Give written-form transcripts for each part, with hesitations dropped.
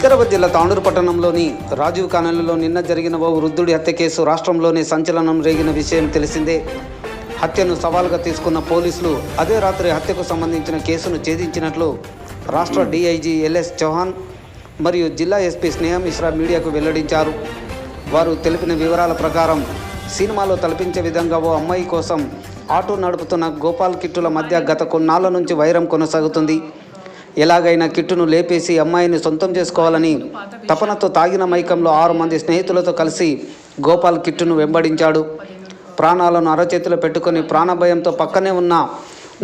వికారాబాద్ జిల్లా తాండూరు పట్టణంలోని రాజీవ్ కాలనీలో నిన్న జరిగిన ఓ వృద్ధుడి హత్య కేసు రాష్ట్రంలోనే సంచలనం రేగిన విషయం తెలిసిందే. హత్యను సవాల్గా తీసుకున్న పోలీసులు అదే రాత్రి హత్యకు సంబంధించిన కేసును ఛేదించినట్లు రాష్ట్ర డీఐజీ ఎల్ఎస్ చౌహాన్ మరియు జిల్లా ఎస్పీ స్నేహ మిశ్రా మీడియాకు వెల్లడించారు. వారు తెలిపిన వివరాల ప్రకారం సినిమాలో తలపించే విధంగా ఓ అమ్మాయి కోసం ఆటో నడుపుతున్న గోపాల్ కిట్టుల మధ్య గత కొన్నాళ్ల నుంచి వైరం కొనసాగుతుంది. ఎలాగైనా కిట్టును లేపేసి అమ్మాయిని సొంతం చేసుకోవాలని తపనతో తాగిన మైకంలో 6 మంది స్నేహితులతో కలిసి గోపాల్ కిట్టును వెంబడించాడు. ప్రాణాలను అరచేతిలో పెట్టుకుని ప్రాణభయంతో పక్కనే ఉన్న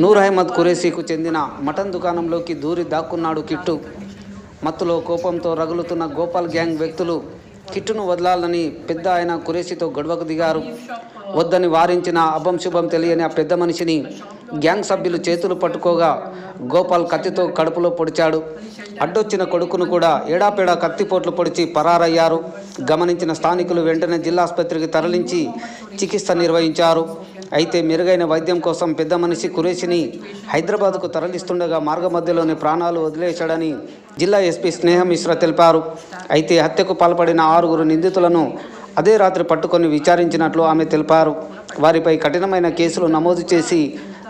నూర్ అహ్మద్ ఖురేషీకు చెందిన మటన్ దుకాణంలోకి దూరి దాక్కున్నాడు కిట్టు. మత్తులో కోపంతో రగులుతున్న గోపాల్ గ్యాంగ్ వ్యక్తులు కిట్టును వదలాలని పెద్ద ఆయన ఖురేషీతో గొడవకు దిగారు. వద్దని వారించిన అభం శుభం తెలియని ఆ పెద్ద మనిషిని గ్యాంగ్ సభ్యులు చేతులు పట్టుకోగా గోపాల్ కత్తితో కడుపులో పొడిచాడు. అడ్డొచ్చిన కొడుకును కూడా ఏడాపేడా కత్తిపోట్లు పొడిచి పరారయ్యారు. గమనించిన స్థానికులు వెంటనే జిల్లా ఆసుపత్రికి తరలించి చికిత్స నిర్వహించారు. అయితే మెరుగైన వైద్యం కోసం పెద్ద మనిషి ఖురేషిని హైదరాబాద్కు తరలిస్తుండగా మార్గమధ్యలోనే ప్రాణాలు వదిలేశాడని జిల్లా ఎస్పీ స్నేహ మిశ్రా తెలిపారు. అయితే హత్యకు పాల్పడిన 6 నిందితులను అదే రాత్రి పట్టుకొని విచారించినట్లు ఆమె తెలిపారు. వారిపై కఠినమైన కేసులు నమోదు చేసి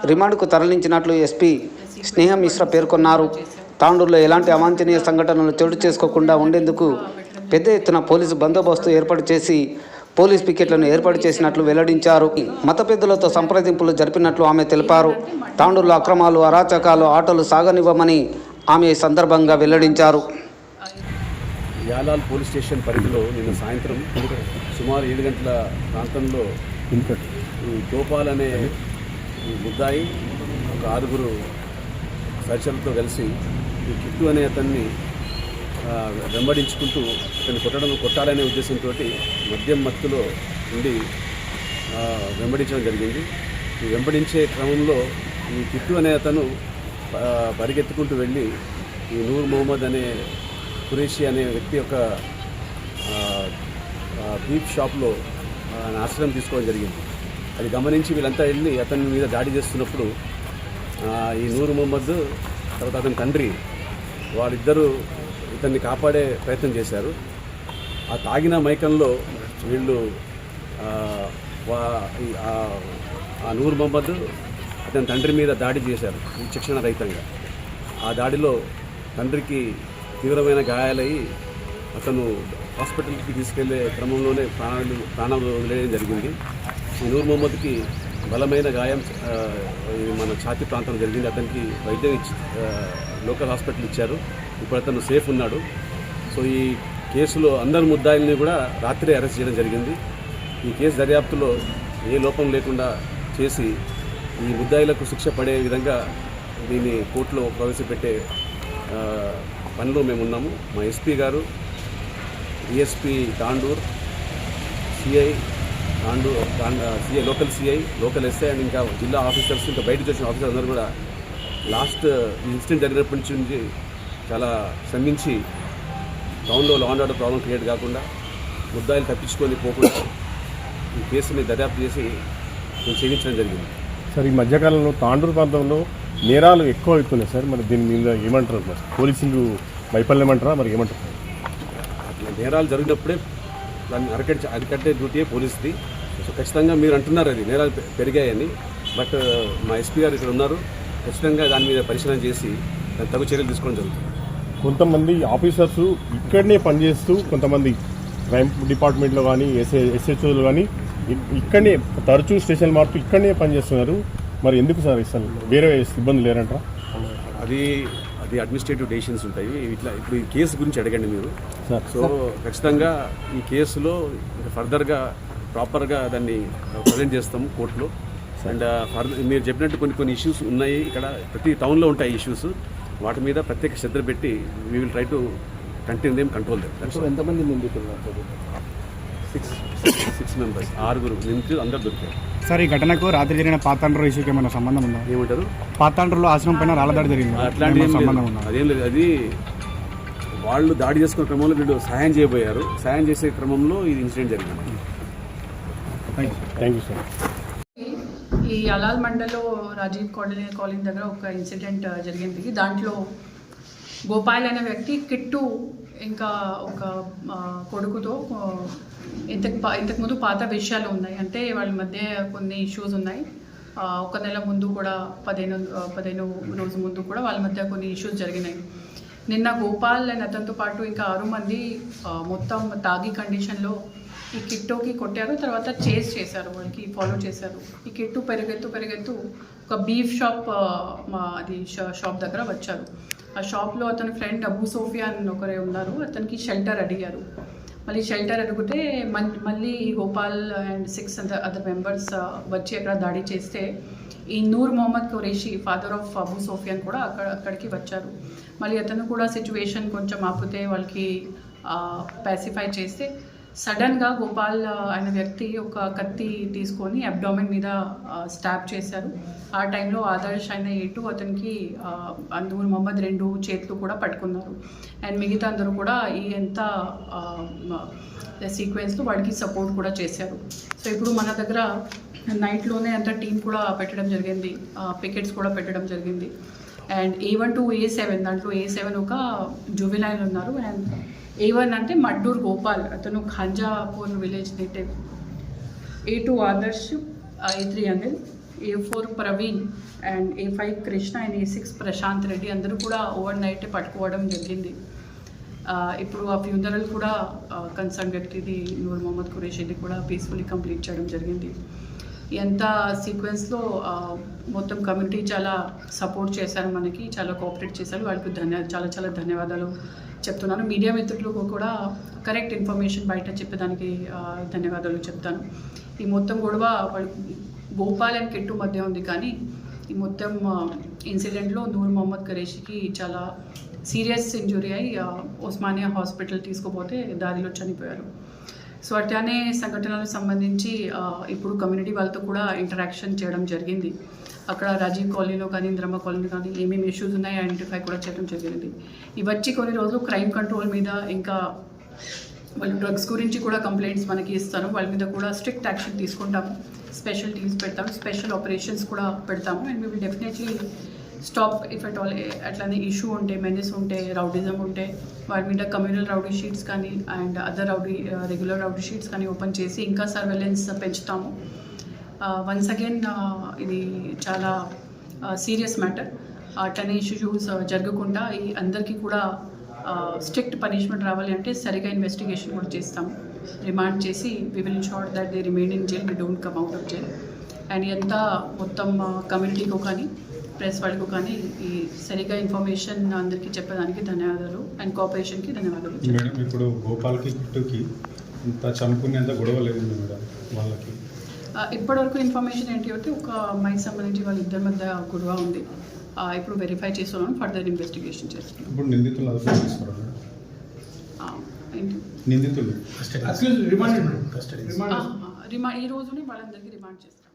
రిమాండ్కు తరలించినట్లు ఎస్పీ స్నేహ మిశ్రా పేర్కొన్నారు. తాండూరులో ఎలాంటి అవాంఛనీయ సంఘటనలు చోటు చేసుకోకుండా ఉండేందుకు పెద్ద ఎత్తున పోలీసు బందోబస్తు ఏర్పాటు చేసి పోలీస్ పికెట్లను ఏర్పాటు చేసినట్లు వెల్లడించారు. మత పెద్దలతో సంప్రదింపులు జరిపినట్లు ఆమె తెలిపారు. తాండూరులో అక్రమాలు, అరాచకాలు, ఆటోలు సాగనివ్వమని ఆమె సందర్భంగా వెల్లడించారు. యాలాల్ పోలీస్ స్టేషన్ పరిధిలో నిన్న సాయంత్రం సుమారు 7 గంటల ప్రాంతంలో గోపాల్ అనే ముద్దాయి ఒక 6 సహచరులతో కలిసి ఈ కిట్టు అనే అతన్ని వెంబడించుకుంటూ అతన్ని కొట్టాలనే ఉద్దేశంతో మద్యం మత్తులో ఉండి వెంబడించడం జరిగింది. ఈ వెంబడించే క్రమంలో ఈ కిట్టు అనే అతను పరిగెత్తుకుంటూ వెళ్ళి ఈ నూర్ మొహమ్మద్ అనే ఖురేషీ అనే వ్యక్తి యొక్క బీఫ్ షాప్లో ఆశ్రయం తీసుకోవడం జరిగింది. అది గమనించి వీళ్ళంతా వెళ్ళి అతని మీద దాడి చేస్తున్నప్పుడు ఈ నూర్ మొహమ్మద్ తర్వాత అతని తండ్రి వాళ్ళిద్దరూ ఇతన్ని కాపాడే ప్రయత్నం చేశారు. ఆ తాగిన మైకంలో వీళ్ళు ఆ నూర్ మొహమ్మద్ అతని తండ్రి మీద దాడి చేశారు విచక్షణ రహితంగా. ఆ దాడిలో తండ్రికి తీవ్రమైన గాయాలయ్యి అతను హాస్పిటల్కి తీసుకెళ్లే క్రమంలోనే ప్రాణాలు వదిలేయడం జరిగింది. ఈ నూర్ మొహమ్మద్కి బలమైన గాయం మన ఛాతీ ప్రాంతంలో జరిగింది. అతనికి వైద్యం లోకల్ హాస్పిటల్ ఇచ్చారు. ఇప్పుడు అతను సేఫ్ ఉన్నాడు. సో ఈ కేసులో అందరి ముద్దాయిల్ని కూడా రాత్రి అరెస్ట్ చేయడం జరిగింది. ఈ కేసు దర్యాప్తులో ఏ లోపం లేకుండా చేసి ఈ ముద్దాయిలకు శిక్ష పడే విధంగా దీన్ని కోర్టులో ప్రవేశపెట్టే పనిలో మేము ఉన్నాము. మా ఎస్పీ గారు, ESP Tandur, CI Tandur, CI local CI, local SI and ఇంకా జిల్లా ఆఫీసర్స్, ఇంకా బయటకు వచ్చిన ఆఫీసర్స్ అందరూ కూడా లాస్ట్ ఇన్సిడెంట్ జరిగినప్పటి నుంచి చాలా శ్రమించి టౌన్లో law and order problem create కాకుండా ముద్దాయిలు తప్పించుకొని పోకుండా ఈ కేసుని దర్యాప్తు చేసి ఛేదించడం జరిగింది. సార్, ఈ మధ్యకాలంలో తాండూరు ప్రాంతంలో నేరాలు ఎక్కువ అవుతున్నాయి సార్. మరి దీని మీద ఏమంటారు? మరి పోలీసింగ్ వైఫల్యం అంటారా, మరి ఏమంటారు? అట్లా నేరాలు జరిగినప్పుడే దాన్ని అరికట్టే డ్యూటీయే పోలీసుది. సో ఖచ్చితంగా మీరు అంటున్నారు అది నేరాలు పెరిగాయని, బట్ మా ఎస్పీ గారు ఇక్కడ ఉన్నారు. ఖచ్చితంగా దాని మీద పరిశీలన చేసి దాని తగు చర్యలు తీసుకోవడం జరుగుతుంది. కొంతమంది ఆఫీసర్స్ ఇక్కడనే పనిచేస్తూ, కొంతమంది క్రైమ్ డిపార్ట్మెంట్లో కానీ ఎస్హెచ్ఓలు కానీ ఇక్కడనే తరచూ స్టేషన్ మారుతూ ఇక్కడనే పనిచేస్తున్నారు. మరి ఎందుకు సార్ అసలు వేరే సిబ్బంది లేరంటారా? అది అడ్మినిస్ట్రేటివ్ డెసిషన్స్ ఉంటాయి. ఇప్పుడు ఈ కేసు గురించి అడగండి మీరు. సో ఖచ్చితంగా ఈ కేసులో ఇంకా ఫర్దర్గా ప్రాపర్గా దాన్ని ప్రజెంట్ చేస్తాము కోర్టులో. అండ్ మీరు చెప్పినట్టు కొన్ని ఇష్యూస్ ఉన్నాయి. ఇక్కడ ప్రతి టౌన్లో ఉంటాయి ఇష్యూస్. వాటి మీద ప్రత్యేక శ్రద్ధ పెట్టి we will try to continue them, control them. ఎంతమంది నిందితులు? 6 మెంబర్స్, 6 నిందితులు అందరూ దొరికారు. సార్, ఈ ఘటనకు రాత్రి జరిగిన పాతాండ్రు ఇష్యూకి ఏమైనా సంబంధం ఉందా? ఏమంటారు? పాతాండ్రులో ఆశ్రమం పైన రాళ్ళదాడి జరిగింది, అట్లాంటి సంబంధం ఉందా? అదేం లేదు. అది వాళ్ళు దాడి చేసుకునే క్రమంలో వీళ్ళు సహాయం చేయబోయారు. సహాయం చేసే క్రమంలో ఇది ఇన్సిడెంట్ జరిగింది. Thank you sir. ఈ అలాల్ మండల్లో రాజీవ్ కాలనీ దగ్గర ఒక ఇన్సిడెంట్ జరిగింది. దాంట్లో గోపాల్ అనే వ్యక్తి కిట్టు ఇంకా ఒక కొడుకుతో ఇంతకుముందు పాత విషయాలు ఉన్నాయి, అంటే వాళ్ళ మధ్య కొన్ని ఇష్యూస్ ఉన్నాయి. ఒక నెల ముందు కూడా 15 రోజు ముందు కూడా వాళ్ళ మధ్య కొన్ని ఇష్యూస్ జరిగినాయి. నిన్న గోపాల్ అండ్ అతనితో పాటు ఇంకా 6 మంది మొత్తం తాగి కండిషన్లో ఈ కిట్టుకి కొట్టారు. తర్వాత చేజ్ చేశారు, వాళ్ళకి ఫాలో చేశారు. ఈ కిట్టు పెరిగెత్తు ఒక బీఫ్ షాప్ అది షాప్ దగ్గర వచ్చారు. ఆ షాప్లో అతని ఫ్రెండ్ అబూ సోఫియాన్ ఒకరే ఉన్నారు, అతనికి షెల్టర్ అడిగారు. మళ్ళీ షెల్టర్ అడిగితే మళ్ళీ గోపాల్ అండ్ 6 అదర్ మెంబర్స్ వచ్చి అక్కడ దాడి చేస్తే ఈ నూర్ మొహమ్మద్ ఖురేషీ ఫాదర్ ఆఫ్ అబూ సోఫియాన్ కూడా అక్కడికి వచ్చారు. మళ్ళీ అతను కూడా సిచ్యువేషన్ కొంచెం ఆపితే వాళ్ళకి పాసిఫై చేస్తే సడన్గా గోపాల్ అనే వ్యక్తి ఒక కత్తి తీసుకొని అబ్డామిన్ మీద స్టాబ్ చేశారు. ఆ టైంలో ఆదర్శ్ అయిన ఏటు అతనికి నూర్ మొహమ్మద్ 2 చేతులు కూడా పట్టుకున్నారు. అండ్ మిగతా అందరూ కూడా ఈ ఎంత సీక్వెన్స్లో వాడికి సపోర్ట్ కూడా చేశారు. సో ఇప్పుడు మన దగ్గర నైట్లోనే అంత టీం కూడా పెట్టడం జరిగింది, పికెట్స్ కూడా పెట్టడం జరిగింది. అండ్ A1 to A7, దాంట్లో A7 ఒక జువెనైల్ ఉన్నారు. అండ్ A1 అంటే మడ్డూర్ గోపాల్, అతను Khanjapur village native. A2 Adarsh, A3 Anil, A4 Praveen and A5 Krishna and A6 Prashanth Reddy అందరూ కూడా ఓవర్ నైట్ పట్టుకోవడం జరిగింది. ఇప్పుడు ఆ ఫ్యూనరల్ కూడా కన్సర్న్ వ్యక్తిది నూర్ మొహమ్మద్ ఖురేషీది కూడా పీస్ఫుల్లీ కంప్లీట్ చేయడం జరిగింది. ఎంత సీక్వెన్స్లో మొత్తం కమ్యూనిటీ చాలా సపోర్ట్ చేశారు, మనకి చాలా కోఆపరేట్ చేశారు. వాళ్ళకి చాలా ధన్యవాదాలు చెప్తున్నాను. మీడియా మిత్రులకు కూడా కరెక్ట్ ఇన్ఫర్మేషన్ బయట చెప్పేదానికి ధన్యవాదాలు చెప్తాను. ఈ మొత్తం గొడవ వాళ్ళు గోపాల్ అండ్ కిట్టు మధ్య ఉంది, కానీ ఈ మొత్తం ఇన్సిడెంట్లో నూర్ మొహమ్మద్ ఖురేషీకి చాలా సీరియస్ ఇంజురీ అయ్యి ఉస్మానియా హాస్పిటల్ తీసుకుపోతే దారిలో చనిపోయారు. సో అట్లానే సంఘటనలకు సంబంధించి ఇప్పుడు కమ్యూనిటీ వాళ్ళతో కూడా ఇంటరాక్షన్ చేయడం జరిగింది. అక్కడ రాజీవ్ కాలనీలో కానీ ఇంద్రమ్మ కాలనీ కానీ ఏమేమి ఇష్యూస్ ఉన్నాయో ఐడెంటిఫై కూడా చేయడం జరిగింది. ఇవచ్చి కొన్ని రోజులు క్రైమ్ కంట్రోల్ మీద, ఇంకా వాళ్ళు డ్రగ్స్ గురించి కూడా కంప్లైంట్స్ మనకి ఇస్తారు, వాళ్ళ మీద కూడా స్ట్రిక్ట్ యాక్షన్ తీసుకుంటాము. స్పెషల్ టీమ్స్ పెడతాము, స్పెషల్ ఆపరేషన్స్ కూడా పెడతాము. And we will definitely stop if at all అట్లానే ఇష్యూ ఉంటే, మెనేస్ ఉంటే, రౌడిజం ఉంటే వాటి మీద కమ్యూనల్ రౌడీ షీట్స్ కానీ and other regular rowdy sheets కానీ ఓపెన్ చేసి ఇంకా సర్వేలెన్స్ పెంచుతాము. వన్స్ అగైన్ ఇది చాలా సీరియస్ మ్యాటర్. అట్లనే ఇష్యూస్ జరగకుండా ఈ అందరికీ కూడా స్ట్రిక్ట్ పనిష్మెంట్ రావాలి అంటే సరిగా ఇన్వెస్టిగేషన్ కూడా చేస్తాము. రిమాండ్ చేసి we will ensure that they remain in jail, we don't come out of jail. And ఎంత మొత్తం కమ్యూనిటీకు కానీ ప్రెస్ వాళ్ళకు కానీ ఈ సరిగా ఇన్ఫర్మేషన్ అందరికీ చెప్పడానికి ధన్యవాదాలు అండ్ కోఆపరేషన్కి ధన్యవాదాలు. మేడం, ఇప్పుడు గోపాల్కి కిట్టుకి ఇంత చంపుకునేంత గొడవ లేదు మేడం వాళ్ళకి. ఇప్పటివరకు ఇన్ఫర్మేషన్ ఏంటి అంటే ఒక అమ్మాయికి సంబంధించి వాళ్ళ ఇద్దరి మధ్య గొడవ ఉంది. ఇప్పుడు వెరిఫై చేస్తున్నాం, ఫర్దర్ ఇన్వెస్టిగేషన్ చేస్తున్నాం. ఇప్పుడు నిందితులు అదుపులో తీసుకున్నారు ఏంటి నిందితులు ఈ రోజునే వాళ్ళందరికీ రిమాండ్ చేస్తారు.